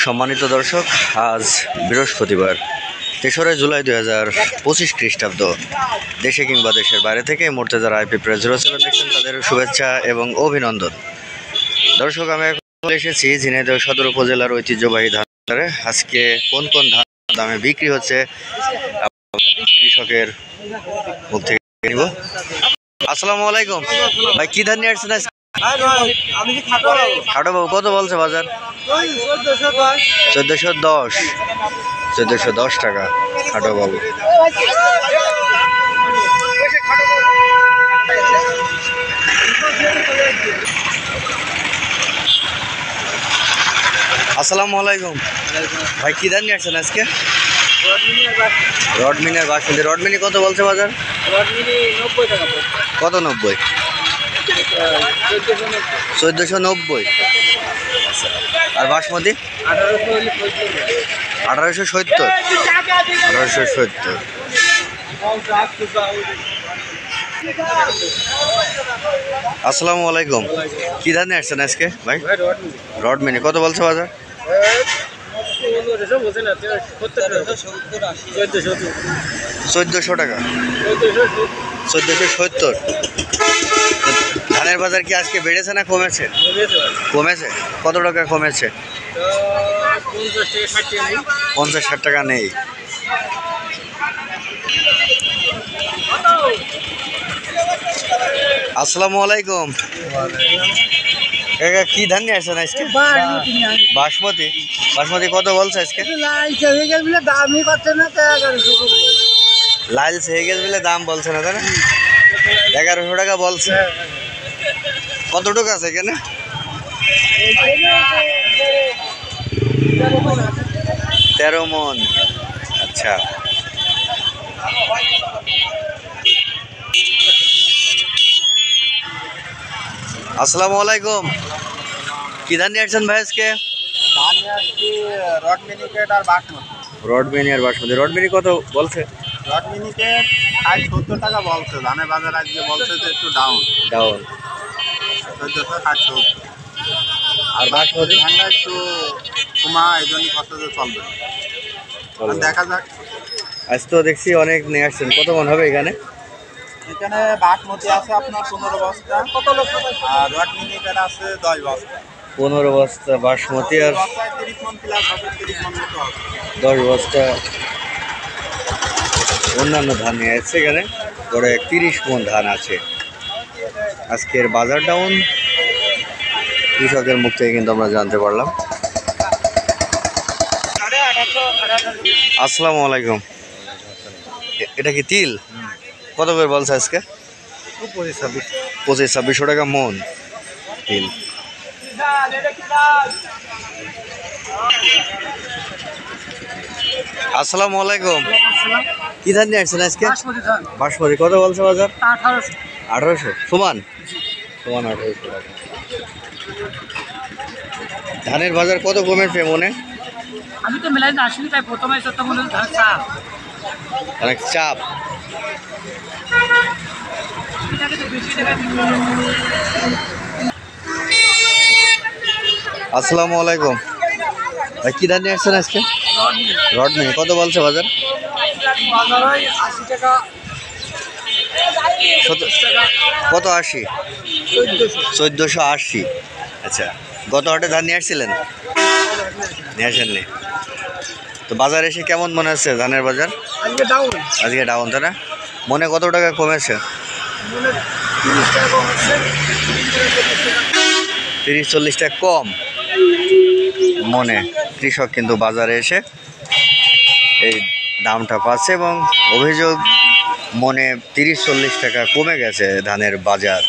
সম্মানিত দর্শক, আজ বৃহস্পতিবার ৩রা জুলাই ২০২৫ খ্রিস্টাব্দ। দেশে কিংবা দেশের বাইরে থেকে এই মুহূর্তে যারা আইপি প্রেস 07 দেখছেন তাদের শুভেচ্ছা এবং অভিনন্দন। দর্শক, আমি এখন এসেছি ঝিনাইদহ সদর উপজেলার ঐতিহ্যবাহী ধান বাজারে। আজকে কোন কোন ধান দামে বিক্রি হচ্ছে কৃষকের মুখ থেকে নিব। আসসালামু আলাইকুম ভাই, কি ধান নিয়ে আসছেন আজকে? খাটো বাবু, কত বলছে বাজার? 1410 টাকা খাটো বাবু। আসসালামু আলাইকুম ভাই, কি ধান নিয়ে আসছেন আজকে? রডমিনের বাসমতি। রডমিনি কত বলছে বাজার? কত? 90? 1490। আর বাসমতি 1870। আসসালামু আলাইকুম, কি ধান নিয়ে আসছেন আজকে ভাই? রডমিনি কত বলছে বাজার? 1400 টাকা। 1470। ধানের বাজার কি আজকে বেড়েছে না কমেছে? কমেছে। কত টাকা কমেছে? 50-60 টাকা নেই। আসসালামু আলাইকুম কাকা, কি ধান নিয়ে আসছেন আজকে? বাসমতি। বাসমতি কত বলছে আজকে? লাল হয়ে গেছে বলে দাম বলছে না, তাই না? 1100 টাকা বলছে। কতটুকু আছে এখানে? 13 মন। আচ্ছা, আসসালামু আলাইকুম, কি ধান নিয়ে আসছেন ভাই আজকে? রডমিনি আর বাসমতি। রডমিনি কত বলছে? রডমিনিকে 70 টাকা বলছে। ধানের বাজার আজকে বলছে যে একটু ডাউন। 1470। আর বাসমতি ধানটা একটু কমা, এই জন্য কত চলবে দেখা যাক। আজ তো দেখছি অনেক নিয়ে আসছেন, কত মন হবে এখানে? এখানে বাসমতি আছে আপনার 15 বস্তা, আর রডমিনিকের আছে 10 বস্তা। 15 বস্তা বাসমতি আর 30 মন প্লাস হবে, 30 মন মতো হবে। 10 বস্তা অন্যান্য ধান নিয়ে আসছে এখানে। পরে 30 মন ধান আছে। আজকের বাজার ডাউন কৃষকের মুখ থেকে কিন্তু আমরা জানতে পারলাম। আসসালামু আলাইকুম, এটা কি তিল? কত করে বলছে আজকে? 25-26 টাকা মন তিল। আসসালামু আলাইকুম, কি ধান নিয়ে আসছেন আজকে? বাসমতি। কত বলছে বাজার? 1800। সমান 1800 টাকা। ধানের বাজার কত কমেছে মনে? আমি তো মেলাইতে আসিনি, তাই প্রথমে তো মনে চাপ অনেক চাপ। আসসালামু আলাইকুম ভাই, কি ধান নিয়ে আসছেন আজকে? রডমিনি। কত বলছে বাজার? 80 টাকা। কত? 80? 1480। আচ্ছা, গত হাটে ধান নিয়ে আসছিলেন? নিয়ে আসেননি তো? বাজারে এসে কেমন মনে হচ্ছে ধানের বাজার? আজকে ডাউন, তাই না? মনে কত টাকা কমেছে? 30-40 টাকা কম মনে। কৃষক কিন্তু বাজারে এসে এই দামটা পাচ্ছে এবং অভিযোগ মনে 30-40 টাকা কমে গেছে ধানের বাজার।